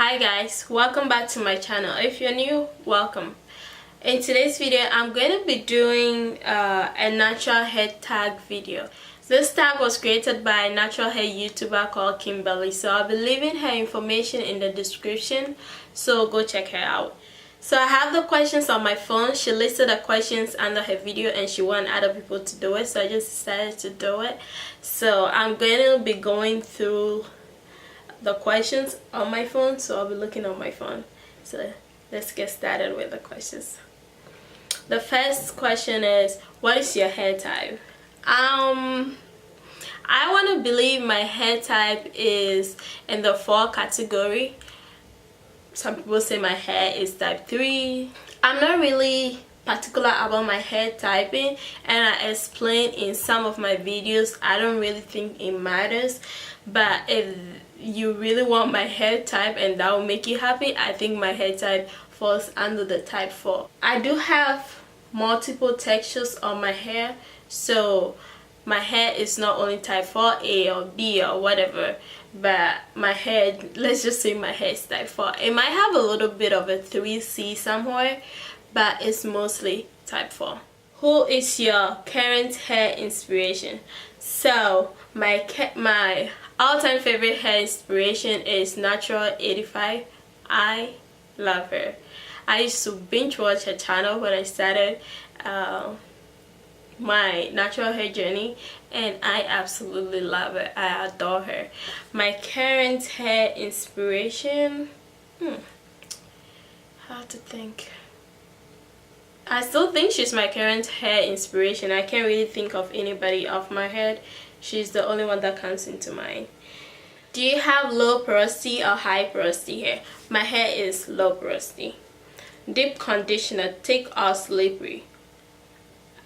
Hi guys, welcome back to my channel. If you're new, welcome. In today's video I'm going to be doing a natural hair tag video. This tag was created by a natural hair YouTuber called Kimberly, so I'll be leaving her information in the description, so go check her out. So I have the questions on my phone. She listed the questions under her video and she wanted other people to do it, so I just decided to do it. So I'm going to be going through the questions on my phone, so I'll be looking on my phone. So let's get started with the questions. The first question is, what is your hair type? I want to believe my hair type is in the 4 category. Some people say my hair is type 3. I'm not really particular about my hair typing, and I explain in some of my videos I don't really think it matters, but if you really want my hair type and that will make you happy, I think my hair type falls under the type 4. I do have multiple textures on my hair, so my hair is not only type 4A or B or whatever, but my hair, let's just say my hair is type 4. It might have a little bit of a 3C somewhere, but it's mostly type 4. Who is your current hair inspiration? So my all-time favorite hair inspiration is Natural 85. I love her. I used to binge watch her channel when I started my natural hair journey, and I absolutely love her. I adore her. My current hair inspiration, how to think. I still think she's my current hair inspiration. I can't really think of anybody off my head. She's the only one that comes into mind. Do you have low porosity or high porosity hair? My hair is low porosity. Deep conditioner, thick or slippery?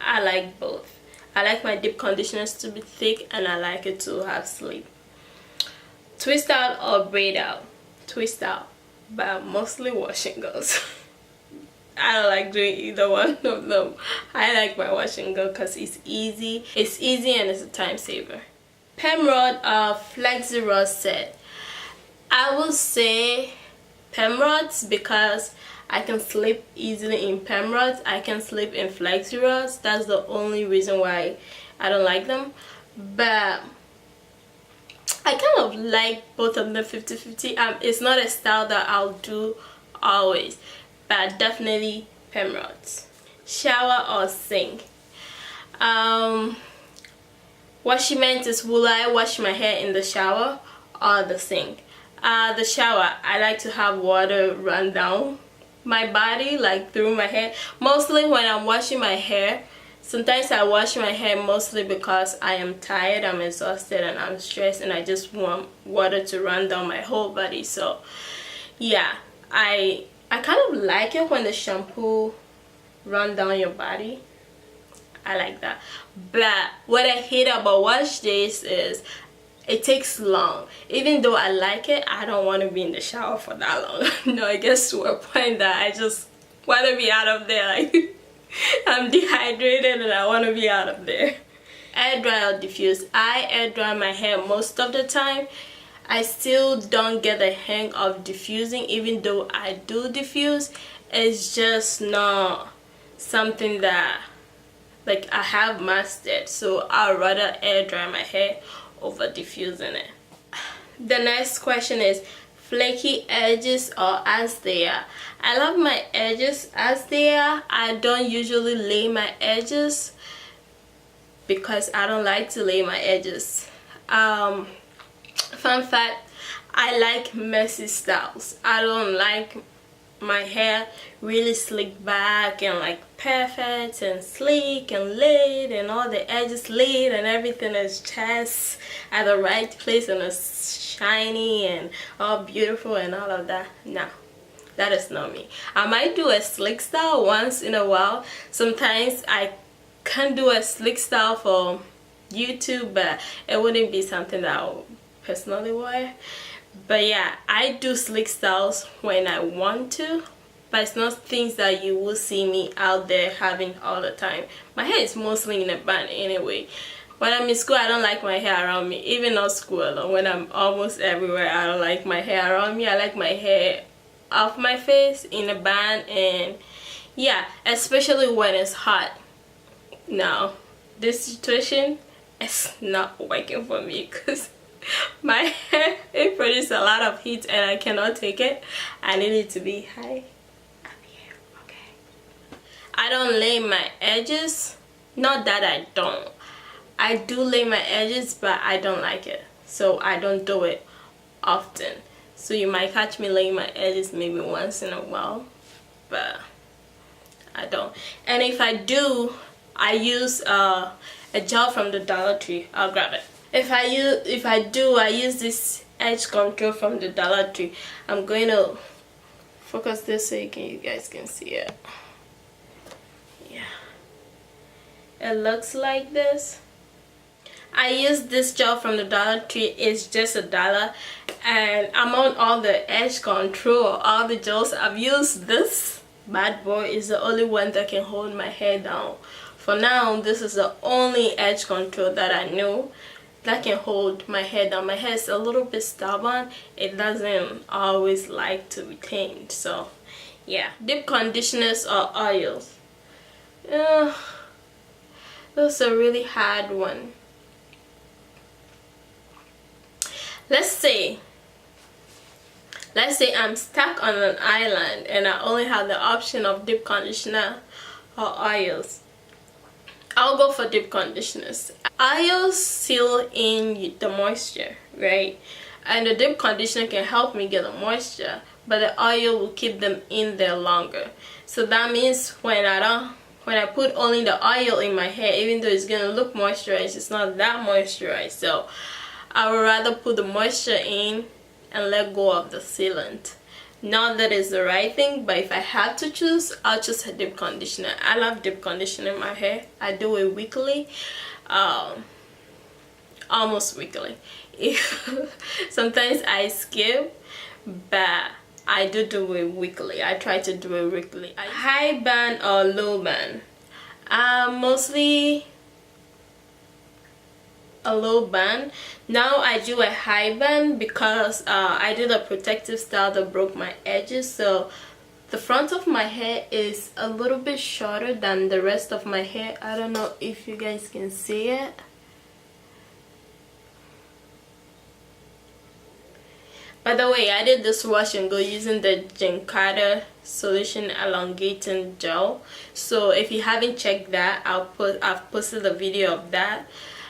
I like both. I like my deep conditioners to be thick, and I like it to have slip. Twist out or braid out? Twist out, but mostly wash and goes. I don't like doing either one of them. I like my wash and go because it's easy. It's easy and it's a time saver. Perm rod or flexi rod set? I will say perm rods because I can slip easily in perm rods. I can slip in flexi rods. That's the only reason why I don't like them. But I kind of like both of them 50-50. It's not a style that I'll do always, but definitely perm rods. Shower or sink? What she meant is, will I wash my hair in the shower or the sink? The shower, I like to have water run down my body, like through my hair. Mostly when I'm washing my hair, sometimes I wash my hair mostly because I am tired, I'm exhausted, and I'm stressed, and I just want water to run down my whole body. So yeah, I kind of like it when the shampoo run down your body. I like that. But what I hate about wash days is it takes long. Even though I like it, I don't want to be in the shower for that long. No, it gets to a point that I just want to be out of there. Like I'm dehydrated and I want to be out of there. Air dry or diffuse? I air dry my hair most of the time. I still don't get the hang of diffusing, even though I do diffuse. It's just not something that like I have mastered, so I'd rather air dry my hair over diffusing it. The next question is, flaky edges or as they are? I love my edges as they are. I don't usually lay my edges because I don't like to lay my edges. Fun fact, I like messy styles. I don't like my hair really slick back and like perfect and sleek and laid and all the edges laid and everything is just at the right place and it's shiny and all beautiful and all of that. No, that is not me. I might do a slick style once in a while. Sometimes I can do a slick style for YouTube, but it wouldn't be something that I would personally wear. But yeah, I do slick styles when I want to, but it's not things that you will see me out there having all the time. My hair is mostly in a bun anyway, When I'm in school, I don't like my hair around me. Even not school alone, when I'm almost everywhere, I don't like my hair around me. I like my hair off my face in a band, and yeah, especially when it's hot. Now, this situation is not working for me because my hair, it produces a lot of heat and I cannot take it. I need it to be high up here. Okay. I don't lay my edges. Not that I don't. I do lay my edges, but I don't like it, so I don't do it often. So you might catch me laying my edges maybe once in a while, but I don't. And if I do, I use a gel from the Dollar Tree. I'll grab it. If I use this edge control from the Dollar Tree. I'm going to focus this so you guys can see it. Yeah, it looks like this. I use this gel from the Dollar Tree. It's just $1, and I'm on all the edge control, all the gels. I've used this bad boy. Is the only one that can hold my hair down. For now, this is the only edge control that I know that can hold my hair down. My hair is a little bit stubborn. It doesn't always like to be cleaned. So yeah, deep conditioners or oils. That's a really hard one. Let's say I'm stuck on an island and I only have the option of deep conditioner or oils. I'll go for deep conditioners. Oils seal in the moisture, right? And the deep conditioner can help me get the moisture, but the oil will keep them in there longer. So that means when I put only the oil in my hair, even though it's gonna look moisturized, it's not that moisturized. So I would rather put the moisture in and let go of the sealant. Not that it's the right thing, but if I had to choose, I'll choose a deep conditioner. I love deep conditioner in my hair. I do it weekly, almost weekly. Sometimes I skip, but I do it weekly. I try to do it weekly. High band or low band? Mostly a low band. Now I do a high band because I did a protective style that broke my edges, so the front of my hair is a little bit shorter than the rest of my hair. I don't know if you guys can see it. By the way, I did this wash and go using the Ginkata solution elongating gel. So if you haven't checked that, I've posted a video of that.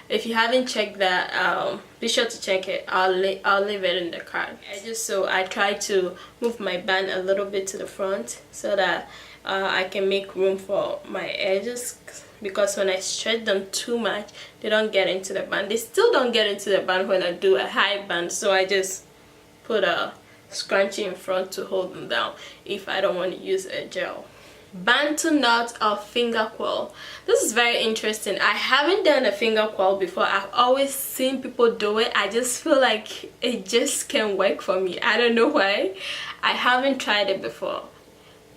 If you haven't checked that, be sure to check it. I'll leave it in the card. So I try to move my band a little bit to the front so that I can make room for my edges, because when I stretch them too much, they don't get into the band. They still don't get into the band when I do a high band, so I just put a scrunchie in front to hold them down if I don't want to use a gel. Bantu knot or finger coil. This is very interesting. I haven't done a finger coil before. I've always seen people do it. I just feel like it just can't work for me. I don't know why. I haven't tried it before,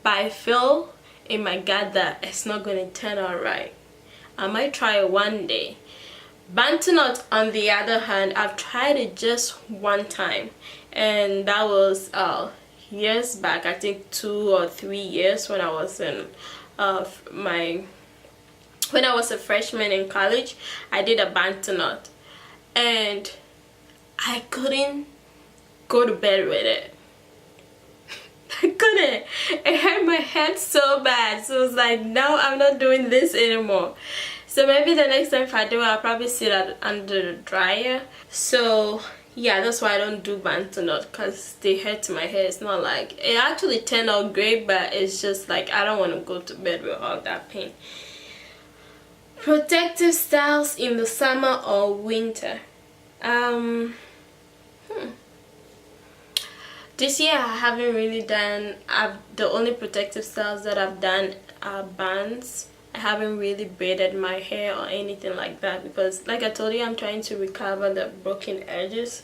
but I feel in my gut that it's not going to turn out right. I might try it one day. Bantu knot, on the other hand, I've tried it just one time, and that was years back. I think 2 or 3 years when I was in when I was a freshman in college. I did a Bantu knot and I couldn't go to bed with it. I couldn't. It hurt my head so bad, so I was like, no, I'm not doing this anymore. So maybe the next time if I do it, I'll probably sit it under the dryer. So yeah, that's why I don't do Bantu knot, because they hurt my hair. It's not like, it actually turned out great, but it's just like I don't want to go to bed with all that pain. Protective styles in the summer or winter. This year I haven't really done, the only protective styles that I've done are bands. I haven't really braided my hair or anything like that, because like I told you, I'm trying to recover the broken edges.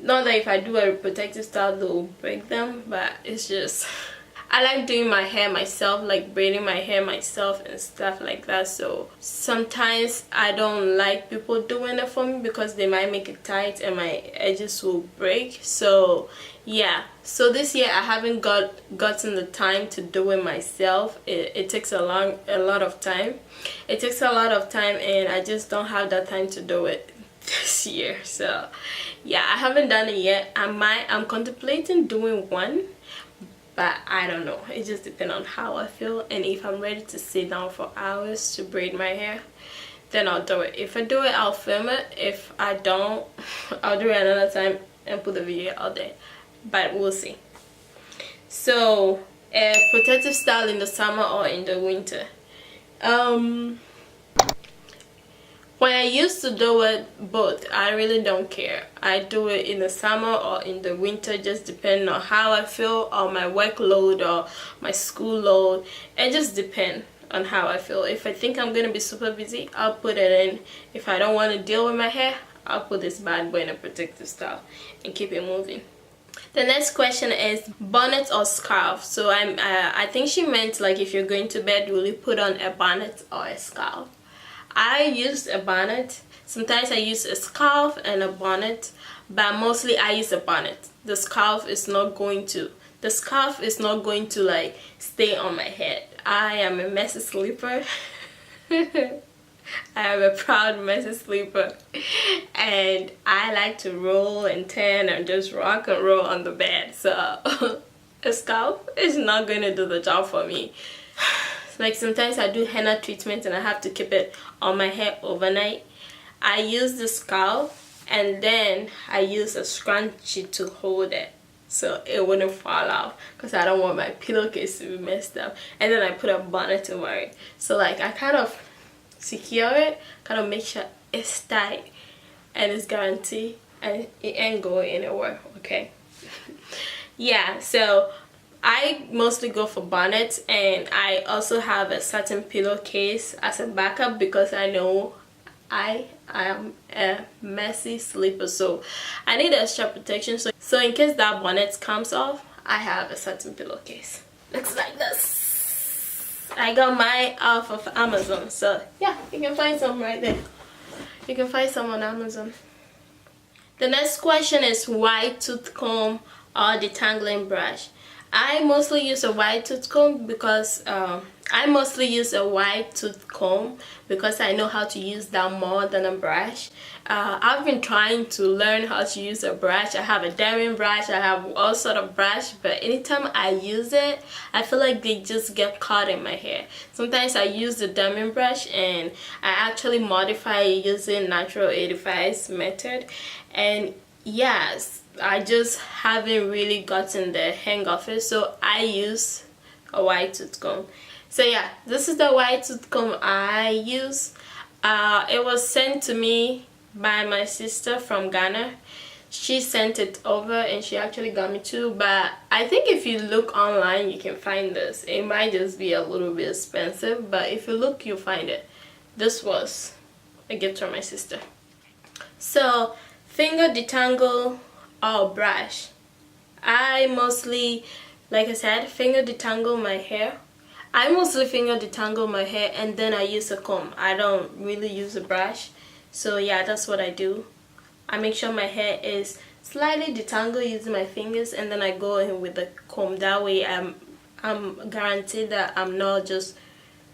Not that if I do a protective style they'll break them, but it's just, I like doing my hair myself, like braiding my hair myself and stuff like that. So sometimes I don't like people doing it for me because they might make it tight and my edges will break. So yeah, so this year I haven't gotten the time to do it myself. It takes a lot of time. It takes a lot of time, and I just don't have that time to do it this year. So yeah, I haven't done it yet. I'm contemplating doing one, but I don't know. It just depends on how I feel and if I'm ready to sit down for hours to braid my hair, then I'll do it. If I do it, I'll film it. If I don't, I'll do it another time and put the video out there, but we'll see. So protective style in the summer or in the winter. When I used to do it both, I really don't care. I do it in the summer or in the winter, just depending on how I feel, or my workload or my school load. It just depends on how I feel. If I think I'm gonna be super busy, I'll put it in. If I don't want to deal with my hair, I'll put this bad boy in a protective style and keep it moving. The next question is bonnet or scarf. So I think she meant like if you're going to bed, will you put on a bonnet or a scarf? I use a bonnet. Sometimes I use a scarf and a bonnet, but mostly I use a bonnet. The scarf is not going to like stay on my head. I am a messy sleeper. I am a proud messy sleeper, and I like to roll and turn and just rock and roll on the bed. So a scarf is not going to do the job for me. Like sometimes I do henna treatment and I have to keep it on my hair overnight. I use the scarf and then I use a scrunchie to hold it so it wouldn't fall out, because I don't want my pillowcase to be messed up. And then I put a bonnet over it. So like I kind of secure it, kind of make sure it's tight and it's guaranteed and it ain't going anywhere, okay? Yeah, so I mostly go for bonnets, and I also have a satin pillowcase as a backup because I know I am a messy sleeper, so I need extra protection. So in case that bonnet comes off, I have a satin pillowcase. Looks like this. I got mine off of Amazon, so yeah, you can find some right there. You can find some on Amazon. The next question is wide tooth comb or detangling brush. I mostly use a wide tooth comb because I know how to use that more than a brush. I've been trying to learn how to use a brush. I have a diamond brush, I have all sort of brush, but anytime I use it, I feel like they just get caught in my hair. Sometimes I use the diamond brush and I actually modify it using Natural 85's method, and yes, I just haven't really gotten the hang of it, so I use a wide tooth comb. So yeah, this is the wide tooth comb I use. It was sent to me by my sister from Ghana. She sent it over and she actually got me two, but I think if you look online you can find this. It might just be a little bit expensive, but if you look you'll find it. This was a gift from my sister. So finger detangle or brush. I mostly, like I said, finger detangle my hair. I mostly finger detangle my hair and then I use a comb. I don't really use a brush. So yeah, that's what I do. I make sure my hair is slightly detangled using my fingers, and then I go in with the comb. That way I'm guaranteed that I'm not just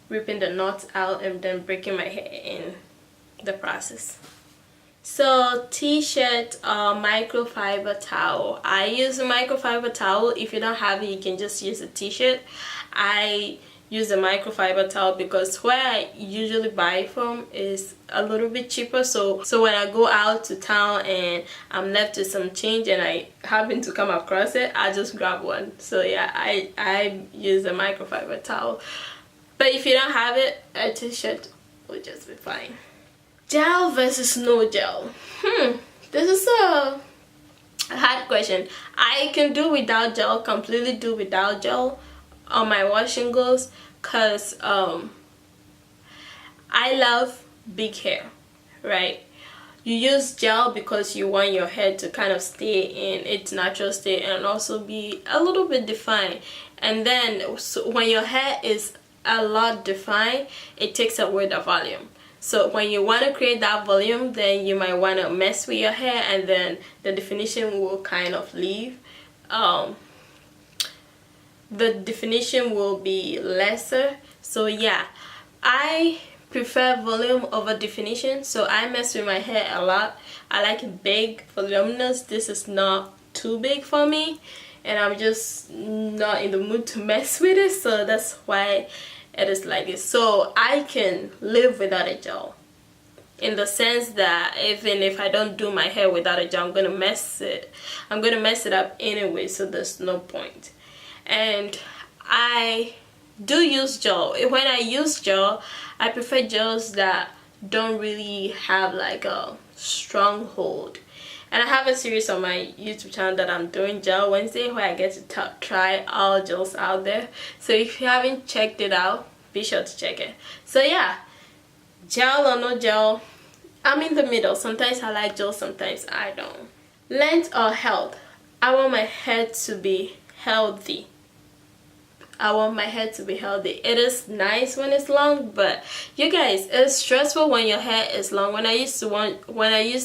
ripping the knots out and then breaking my hair in the process. So t-shirt or microfiber towel. I use a microfiber towel. If you don't have it, you can just use a t-shirt. I use a microfiber towel because where I usually buy from is a little bit cheaper, so when I go out to town and I'm left with some change and I happen to come across it, I just grab one. So yeah, I use a microfiber towel. But if you don't have it, a t-shirt will just be fine. Gel versus no gel. This is a hard question. I can do without gel, completely do without gel on my washing goes, because I love big hair, right? you use gel because you want your hair to kind of stay in its natural state and also be a little bit defined. And then so when your hair is a lot defined, it takes away the volume. So when you want to create that volume, then you might want to mess with your hair, and then the definition will kind of leave. The definition will be lesser. So yeah, I prefer volume over definition, so I mess with my hair a lot. I like it big, voluminous. This is not too big for me, and I'm just not in the mood to mess with it, so that's why it is like this. So I can live without a gel, in the sense that even if I don't do my hair without a gel, I'm gonna mess it up anyway, so there's no point. And I do use gel. When I use gel, I prefer gels that don't really have like a strong hold. And I have a series on my YouTube channel that I'm doing, Gel Wednesday, where I get to try all gels out there. So if you haven't checked it out, be sure to check it. So yeah, gel or no gel, I'm in the middle. Sometimes I like gel, sometimes I don't. Length or health? I want my hair to be healthy. I want my hair to be healthy. It is nice when it's long, but you guys, it's stressful when your hair is long. When I used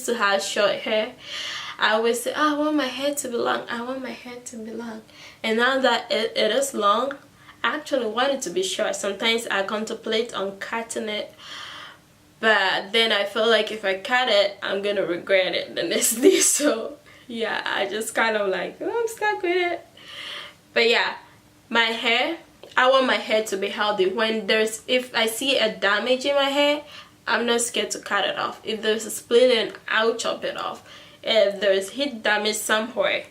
to have short hair, I always say, oh, I want my hair to be long. I want my hair to be long. And now that it is long, I actually want it to be short. Sometimes I contemplate on cutting it, but then I feel like if I cut it, I'm gonna regret it the next day. So yeah, I just kind of like, oh, I'm stuck with it. But yeah, my hair, I want my hair to be healthy. If I see a damage in my hair, I'm not scared to cut it off. If there's a split, then I'll chop it off. If there's heat damage somewhere,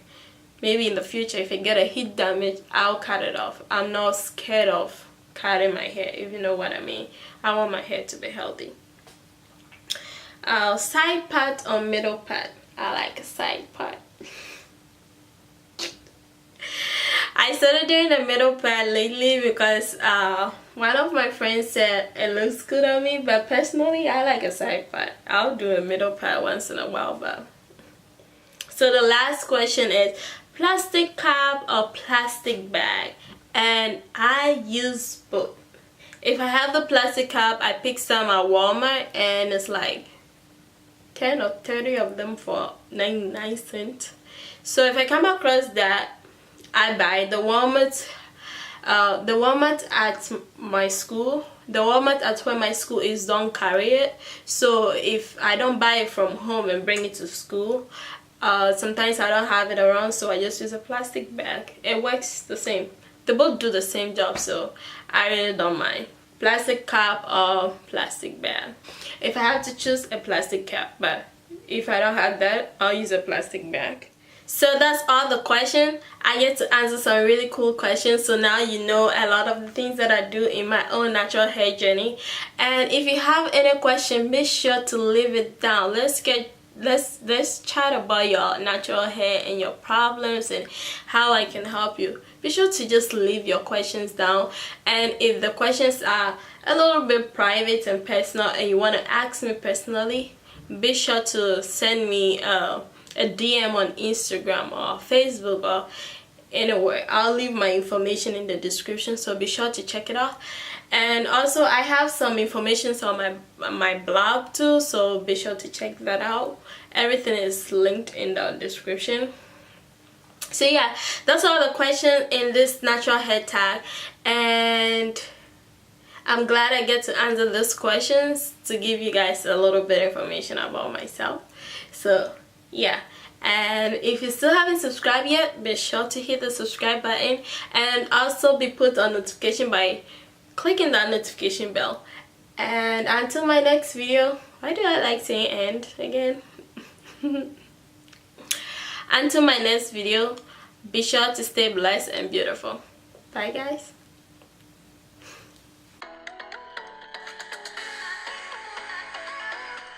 maybe in the future if I get a heat damage, I'll cut it off. I'm not scared of cutting my hair, if you know what I mean. I want my hair to be healthy. Side part or middle part? I like a side part. I started doing the middle part lately because one of my friends said it looks good on me, but personally I like a side part. I'll do a middle part once in a while. But so the last question is plastic cap or plastic bag, and I use both. If I have the plastic cap, I pick some at Walmart, and it's like 10 or 30 of them for 99 cents. So if I come across that, I buy the Walmart at my school. The Walmart at where my school is don't carry it. So if I don't buy it from home and bring it to school, sometimes I don't have it around, so I just use a plastic bag. It works the same. They both do the same job, so I really don't mind. Plastic cap or plastic bag. If I have to choose, a plastic cap, but if I don't have that, I'll use a plastic bag. So that's all the questions. I get to answer some really cool questions, so now you know a lot of the things that I do in my own natural hair journey. And if you have any question, be sure to leave it down. Let's chat about your natural hair and your problems and how I can help you. Be sure to just leave your questions down, and if the questions are a little bit private and personal and you want to ask me personally, be sure to send me a DM on Instagram or Facebook or anywhere. I'll leave my information in the description, so be sure to check it out. And also I have some information on my blog too, so be sure to check that out. Everything is linked in the description. So yeah, that's all the questions in this natural hair tag, and I'm glad I get to answer those questions to give you guys a little bit of information about myself. So yeah, and if you still haven't subscribed yet, be sure to hit the subscribe button, and also be put on notification by clicking that notification bell. And until my next video, why do I like saying end again? Until my next video, be sure to stay blessed and beautiful. Bye guys.